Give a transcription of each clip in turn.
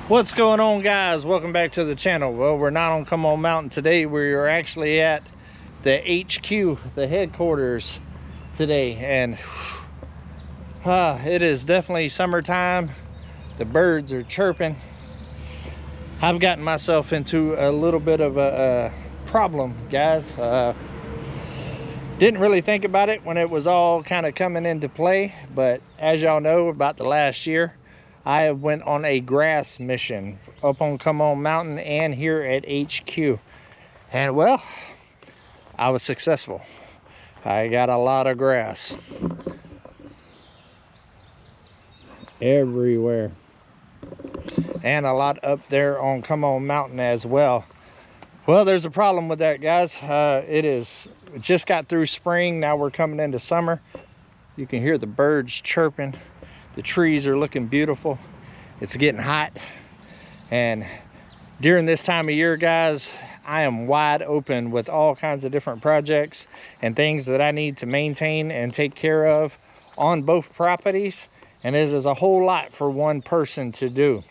What's going on, guys? Welcome back to the channel. Well, we're not on Come On Mountain today. We're actually at the HQ, the headquarters today, and it is definitely summertime. The birds are chirping. I've gotten myself into a little bit of a problem, guys. Didn't really think about it when it was all kind of coming into play, but as y'all know, about the last year I went on a grass mission up on Come On Mountain and here at HQ. And well, I was successful. I got a lot of grass everywhere. And a lot up there on Come On Mountain as well. Well, there's a problem with that, guys. It just got through spring. Now we're coming into summer. You can hear the birds chirping. The trees are looking beautiful. It's getting hot. And during this time of year, guys, I am wide open with all kinds of different projects and things that I need to maintain and take care of on both properties. And it is a whole lot for one person to do.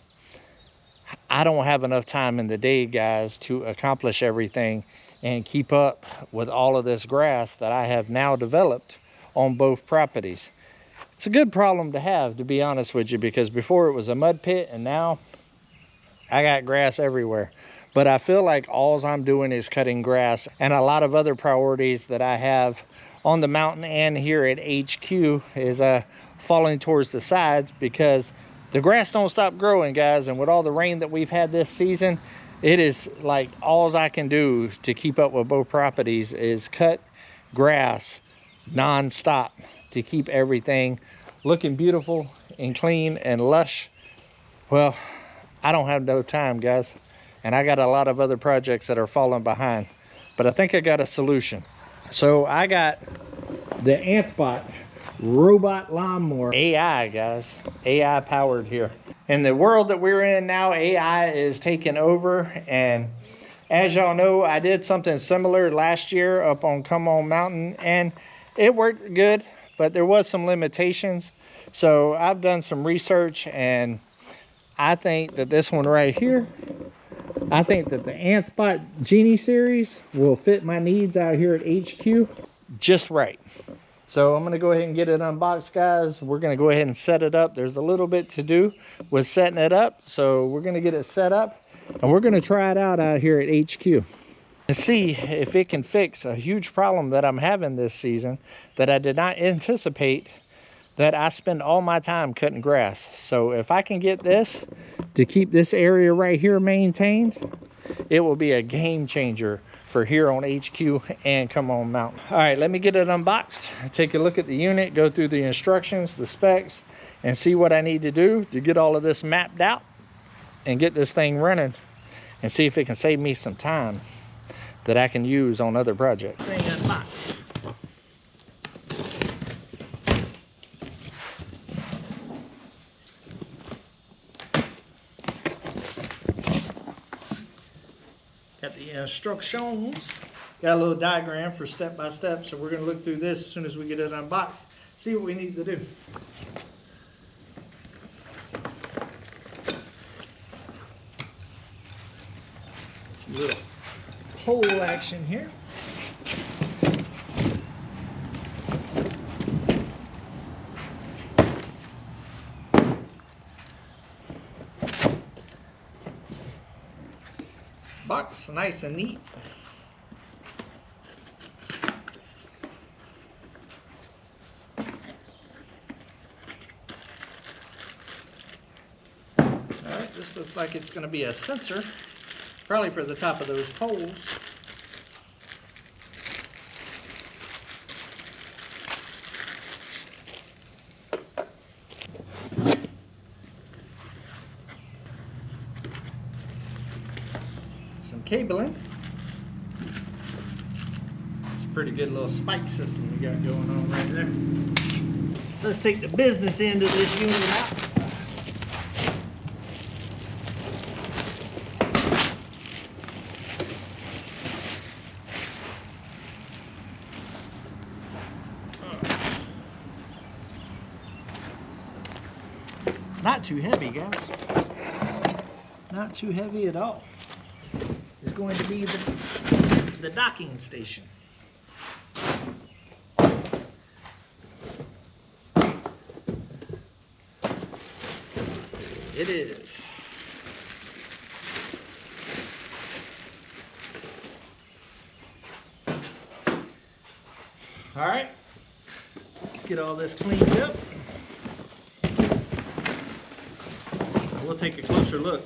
I don't have enough time in the day, guys, to accomplish everything and keep up with all of this grass that I have now developed on both properties. It's a good problem to have, to be honest with you, because before it was a mud pit and now I got grass everywhere. But I feel like all I'm doing is cutting grass, and a lot of other priorities that I have on the mountain and here at HQ is falling towards the sides, because the grass don't stop growing, guys. And with all the rain that we've had this season, it is like all I can do to keep up with both properties is cut grass non-stop to keep everything looking beautiful and clean and lush. Well, I don't have no time, guys, and I got a lot of other projects that are falling behind, but I think I got a solution. So I got the ANTHBOT robot lawnmower. AI, guys, AI powered here. In the world that we're in now, AI is taking over, and as y'all know, I did something similar last year up on Come On Mountain, and it worked good, but there was some limitations. So I've done some research, and I think that this one right here, I think that the ANTHBOT Genie series will fit my needs out here at HQ just right. So I'm gonna go ahead and get it unboxed, guys. We're gonna go ahead and set it up. There's a little bit to do with setting it up, so we're gonna get it set up and we're gonna try it out here at HQ and see if it can fix a huge problem that I'm having this season that I did not anticipate, that I spend all my time cutting grass. So if I can get this to keep this area right here maintained, it will be a game changer for here on HQ and Come On Mountain. All right, let me get it unboxed, take a look at the unit, go through the instructions, the specs, and see what I need to do to get all of this mapped out and get this thing running, and see if it can save me some time that I can use on other projects. Thing unboxed. Got the instructions. Got a little diagram for step by step, so we're going to look through this as soon as we get it unboxed, see what we need to do. Some little pole action here. Box nice and neat. Alright, this looks like it's going to be a sensor, probably for the top of those poles. Some cabling. It's a pretty good little spike system we got going on right there. Let's take the business end of this unit out. It's not too heavy, guys. not too heavy at all. Is going to be the docking station. It is. All right, let's get all this cleaned up. We'll take a closer look.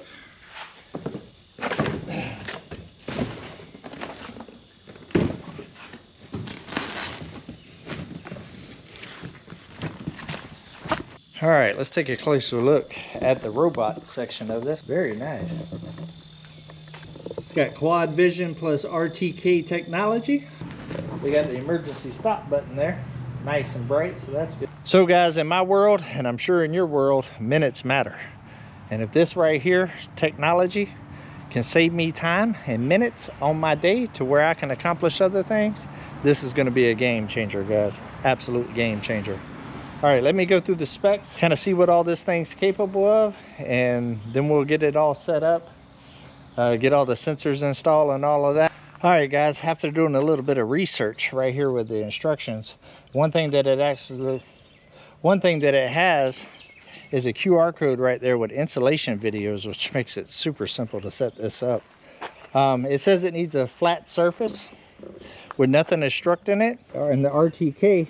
All right, let's take a closer look at the robot section of this. Very nice. It's got quad vision plus RTK technology. We got the emergency stop button there. Nice and bright, so that's good. So guys, in my world, and I'm sure in your world, minutes matter. And if this right here, technology, can save me time and minutes on my day to where I can accomplish other things, this is gonna be a game changer, guys. Absolute game changer. All right, let me go through the specs, kind of see what all this thing's capable of, and then we'll get it all set up, get all the sensors installed and all of that. All right, guys, after doing a little bit of research right here with the instructions, one thing that it has is a QR code right there with installation videos, which makes it super simple to set this up. It says it needs a flat surface with nothing obstructing it, and the RTK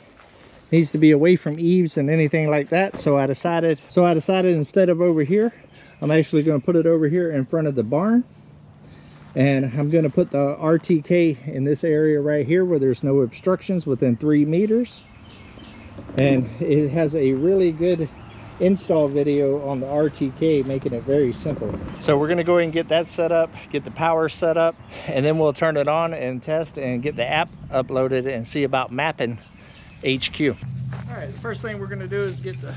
needs to be away from eaves and anything like that. So I decided instead of over here, I'm actually going to put it over here in front of the barn, and I'm going to put the RTK in this area right here where there's no obstructions within 3 meters. And it has a really good install video on the RTK, making it very simple. So we're going to go ahead and get that set up, get the power set up, and then we'll turn it on and test and get the app uploaded and see about mapping HQ. All right, the first thing we're going to do is get the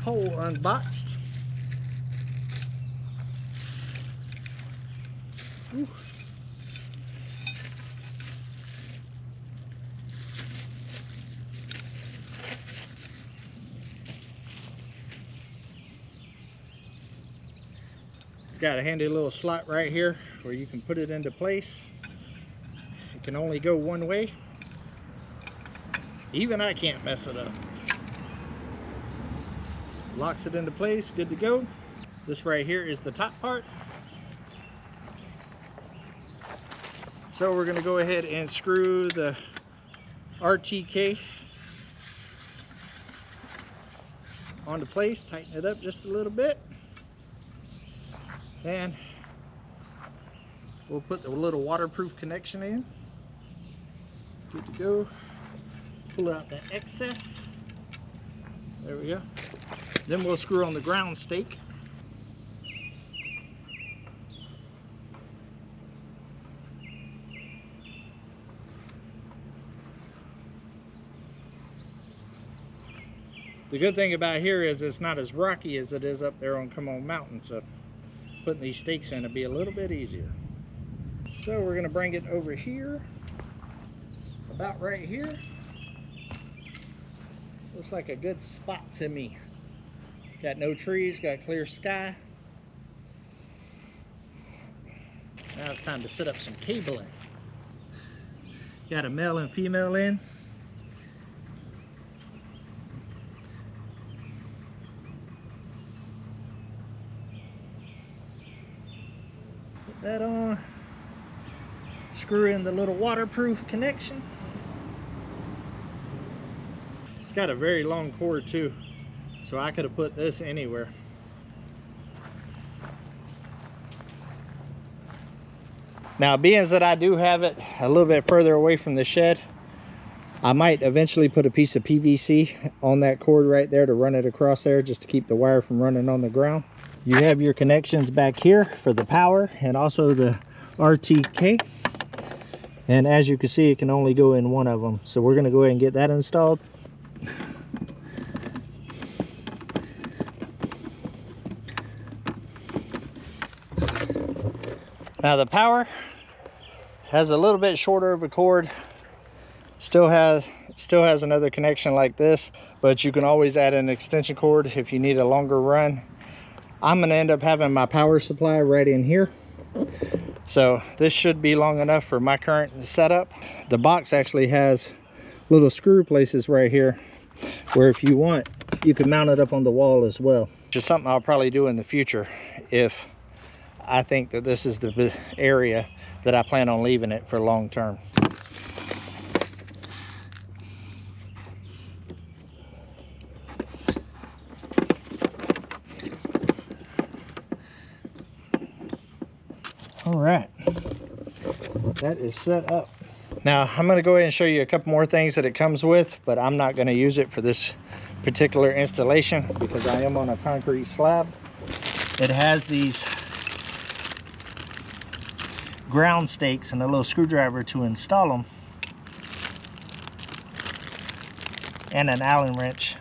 pole unboxed. Whew. It's got a handy little slot right here where you can put it into place. It can only go one way. Even I can't mess it up. Locks it into place, good to go. This right here is the top part. So we're going to go ahead and screw the RTK onto place, tighten it up just a little bit, and we'll put the little waterproof connection in. Good to go. Pull out the excess. There we go. Then we'll screw on the ground stake. The good thing about here is it's not as rocky as it is up there on Come On Mountain, so putting these stakes in will be a little bit easier. So we're going to bring it over here, about right here. Looks like a good spot to me. Got no trees, got clear sky. Now it's time to set up some cabling. Got a male and female in. Put that on. Screw in the little waterproof connection. It's got a very long cord too, so I could have put this anywhere. Now, being that I do have it a little bit further away from the shed, I might eventually put a piece of PVC on that cord right there to run it across there, just to keep the wire from running on the ground. You have your connections back here for the power and also the RTK. And as you can see, it can only go in one of them. So we're going to go ahead and get that installed. Now the power has a little bit shorter of a cord. Still has another connection like this, but you can always add an extension cord if you need a longer run. I'm gonna end up having my power supply right in here. So this should be long enough for my current setup. The box actually has little screw places right here where if you want, you can mount it up on the wall as well. Just something I'll probably do in the future if I think that this is the area that I plan on leaving it for long term. All right, that is set up. Now I'm going to go ahead and show you a couple more things that it comes with, but I'm not going to use it for this particular installation because I am on a concrete slab. It has these ground stakes and a little screwdriver to install them, and an Allen wrench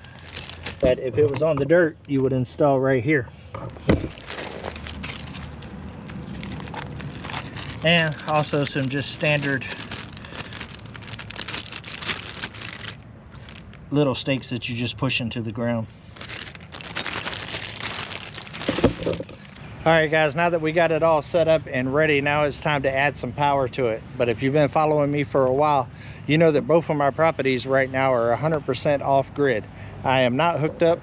that if it was on the dirt you would install right here. And also some just standard little stakes that you just push into the ground. All right guys, now that we got it all set up and ready, now it's time to add some power to it. But if you've been following me for a while, you know that both of my properties right now are 100% off grid. I am not hooked up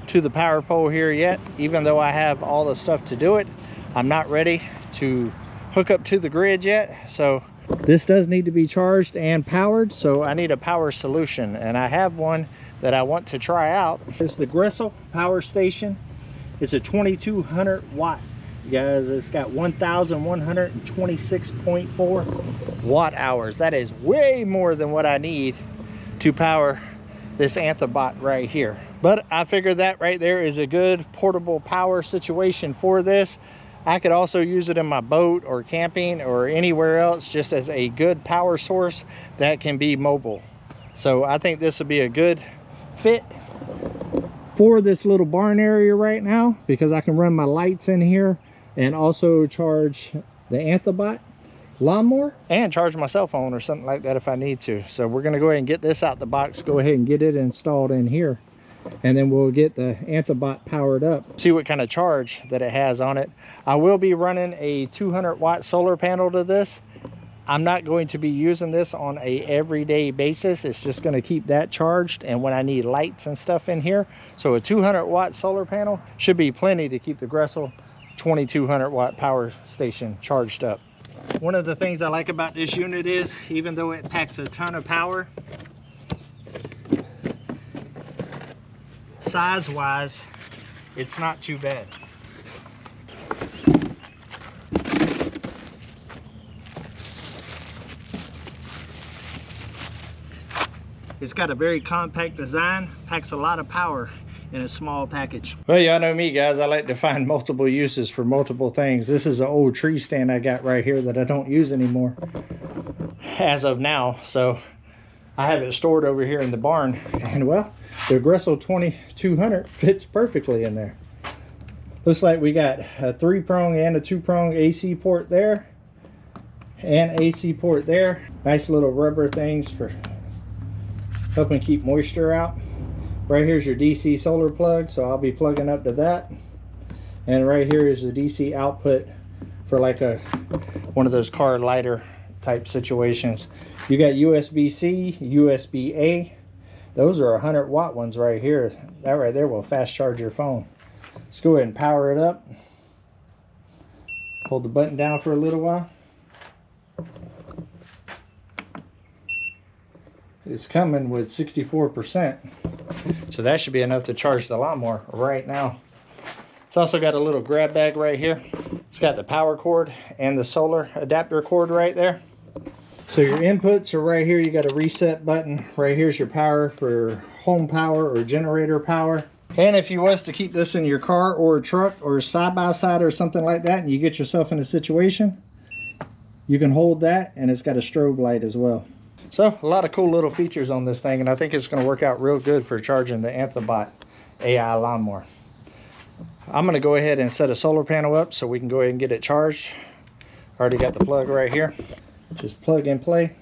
to the power pole here yet, even though I have all the stuff to do it. I'm not ready to hook up to the grid yet, so this does need to be charged and powered, so I need a power solution, and I have one that I want to try out. It's the GRECELL power station. It's a 2200 watt, you guys. It's got 1126.4 watt hours. That is way more than what I need to power this ANTHBOT right here, but I figured that right there is a good portable power situation for this. I could also use it in my boat or camping or anywhere else, just as a good power source that can be mobile. So I think this would be a good fit for this little barn area right now, because I can run my lights in here and also charge the ANTHBOT lawnmower and charge my cell phone or something like that if I need to. So we're gonna go ahead and get this out the box, go ahead and get it installed in here, and then we'll get the ANTHBOT powered up, see what kind of charge that it has on it. I will be running a 200 watt solar panel to this. I'm not going to be using this on a everyday basis. It's just going to keep that charged and when I need lights and stuff in here. So a 200 watt solar panel should be plenty to keep the GRECELL 2200 watt power station charged up. One of the things I like about this unit is, even though it packs a ton of power, size wise it's not too bad. It's got a very compact design, packs a lot of power in a small package. Well, y'all know me guys, I like to find multiple uses for multiple things. This is an old tree stand I got right here that I don't use anymore as of now, so I have it stored over here in the barn, and well, the GRECELL 2200 fits perfectly in there. Looks like we got a 3-prong and a 2-prong AC port there, and AC port there. Nice little rubber things for helping keep moisture out. Right here's your DC solar plug, so I'll be plugging up to that. And right here is the DC output for like one of those car lighter type situations. You got USB-C, USB-A. Those are 100 watt ones right here. That right there will fast charge your phone. Let's go ahead and power it up. Hold the button down for a little while. It's coming with 64%. So that should be enough to charge the lawnmower right now. It's also got a little grab bag right here. It's got the power cord and the solar adapter cord right there. So your inputs are right here. You got a reset button. Right here's your power for home power or generator power. And if you was to keep this in your car or a truck or side by side or something like that, and you get yourself in a situation, you can hold that, and it's got a strobe light as well. So a lot of cool little features on this thing, and I think it's going to work out real good for charging the ANTHBOT AI lawnmower. I'm going to go ahead and set a solar panel up so we can go ahead and get it charged. Already got the plug right here. Just plug and play.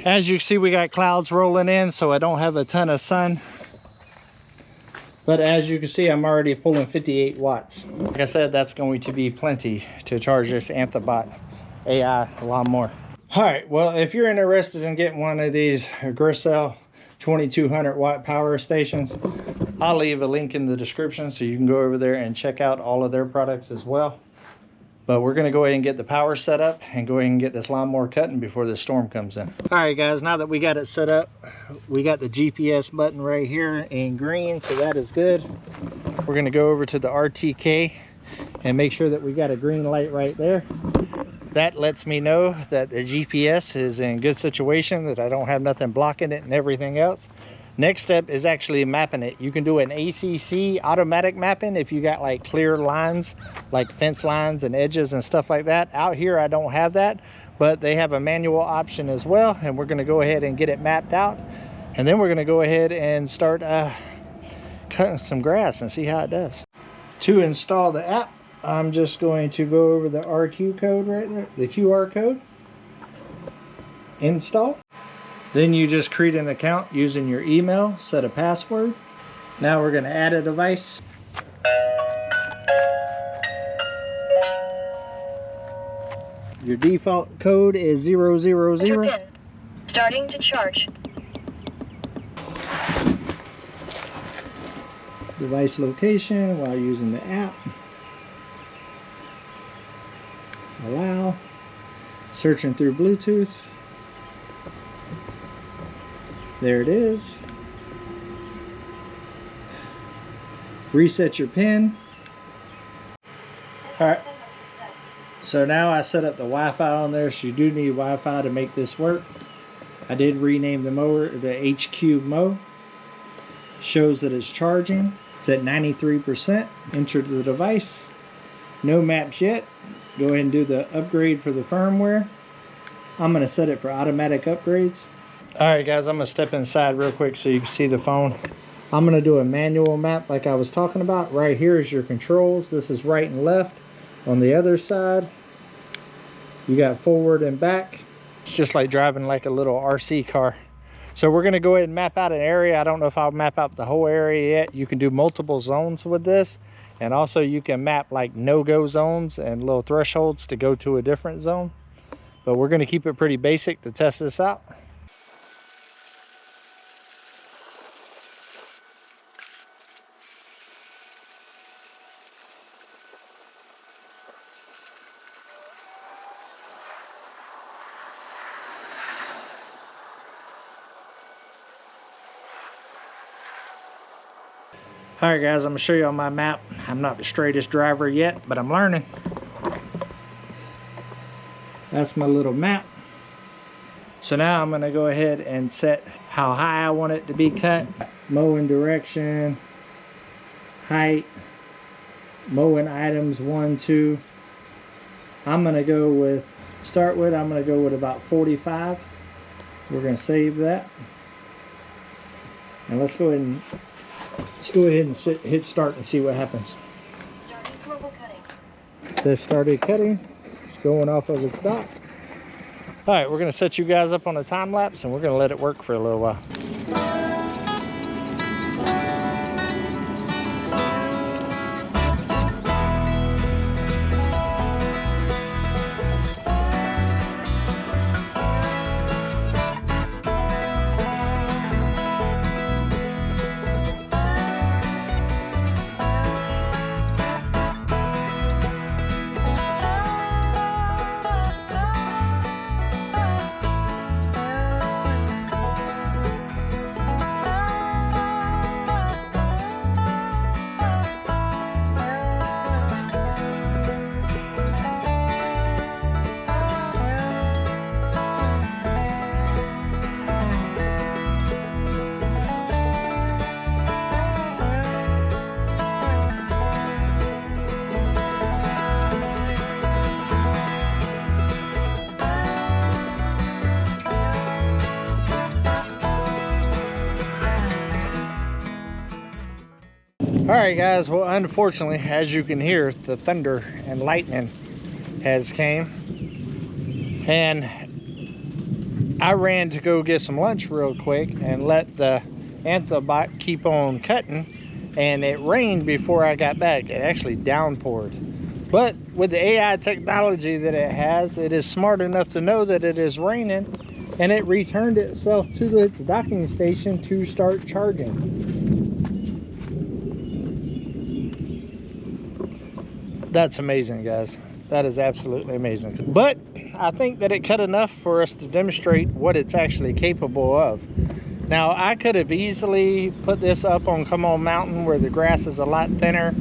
As you see, we got clouds rolling in, so I don't have a ton of sun. But as you can see, I'm already pulling 58 watts. Like I said, that's going to be plenty to charge this ANTHBOT AI lawnmower. All right, well, if you're interested in getting one of these GRECELL 2200 watt power stations, I'll leave a link in the description so you can go over there and check out all of their products as well. But we're gonna go ahead and get the power set up and go ahead and get this lawnmower cutting before the storm comes in. All right guys, now that we got it set up, we got the GPS button right here in green, so that is good. We're gonna go over to the RTK and make sure that we got a green light right there. That lets me know that the GPS is in good situation, that I don't have nothing blocking it and everything else. Next step is actually mapping it. You can do an ACC automatic mapping if you got like clear lines, like fence lines and edges and stuff like that. Out here I don't have that, but they have a manual option as well, and we're gonna go ahead and get it mapped out, and then we're gonna go ahead and start cutting some grass and see how it does. To install the app, I'm just going to go over the RQ code right there, the QR code, install. Then you just create an account using your email, set a password. Now we're going to add a device. Your default code is 000. Starting to charge. Device location while using the app. Allow. Searching through Bluetooth. There it is. Reset your pin. Alright. So now I set up the Wi-Fi on there, so you do need Wi-Fi to make this work. I did rename the mower the HQ Mow. Shows that it's charging. It's at 93%. Enter the device. No maps yet. Go ahead and do the upgrade for the firmware. I'm going to set it for automatic upgrades. Alright guys, I'm going to step inside real quick so you can see the phone. I'm going to do a manual map like I was talking about. Right here is your controls. This is right and left. On the other side, you got forward and back. It's just like driving like a little RC car. So we're going to go ahead and map out an area. I don't know if I'll map out the whole area yet. You can do multiple zones with this. And also you can map like no-go zones and little thresholds to go to a different zone. But we're going to keep it pretty basic to test this out. Alright guys, I'm going to show you on my map. I'm not the straightest driver yet, but I'm learning. That's my little map. So now I'm going to go ahead and set how high I want it to be cut. Mowing direction, height, mowing items 1, 2. I'm going to go with, I'm going to go with about 45. We're going to save that. And let's go ahead and hit start and see what happens. It says started cutting. It's going off of its dock. All right, we're going to set you guys up on a time lapse and we're going to let it work for a little while. Alright guys, well unfortunately, as you can hear, the thunder and lightning has came. And I ran to go get some lunch real quick and let the ANTHBOT keep on cutting. and it rained before I got back. It actually downpoured. But with the AI technology that it has, it is smart enough to know that it is raining, and it returned itself to its docking station to start charging. That's amazing, guys. That is absolutely amazing. But I think that it cut enough for us to demonstrate what it's actually capable of. Now, I could have easily put this up on Come On Mountain where the grass is a lot thinner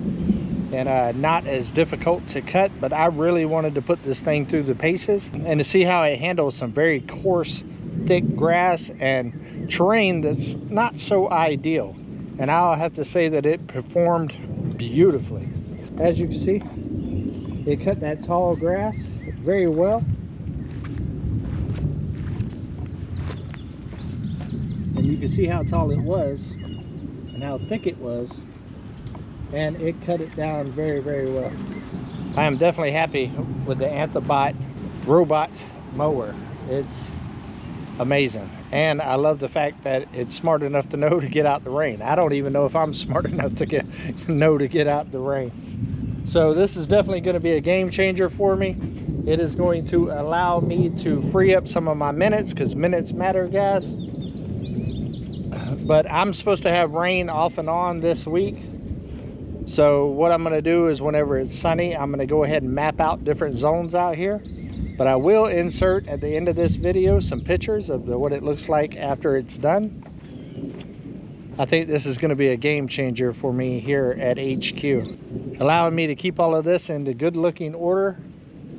and not as difficult to cut, but I really wanted to put this thing through the paces and to see how it handles some very coarse, thick grass and terrain that's not so ideal. And I'll have to say that it performed beautifully. As you can see, it cut that tall grass very well. And you can see how tall it was and how thick it was. And it cut it down very, very well. I am definitely happy with the ANTHBOT robot mower. It's amazing. And I love the fact that it's smart enough to know to get out the rain. I don't even know if I'm smart enough to know to get out the rain. So this is definitely going to be a game changer for me. It is going to allow me to free up some of my minutes, because minutes matter, guys. But I'm supposed to have rain off and on this week. So what I'm going to do is whenever it's sunny, I'm going to go ahead and map out different zones out here. But I will insert at the end of this video some pictures of what it looks like after it's done. I think this is going to be a game changer for me here at HQ, allowing me to keep all of this into good looking order.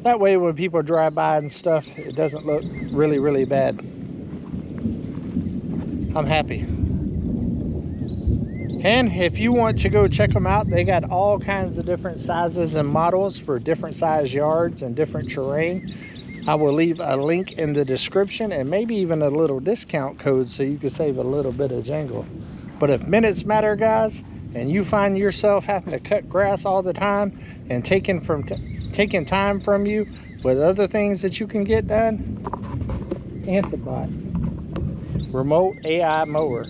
That way when people drive by and stuff, it doesn't look really, really bad. I'm happy. And if you want to go check them out, they got all kinds of different sizes and models for different size yards and different terrain. I will leave a link in the description and maybe even a little discount code so you can save a little bit of jangle. But if minutes matter, guys, and you find yourself having to cut grass all the time and taking time from you with other things that you can get done, ANTHBOT remote AI mower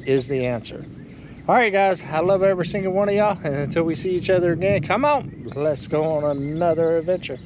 is the answer. All right, guys, I love every single one of y'all, and until we see each other again, come on, let's go on another adventure.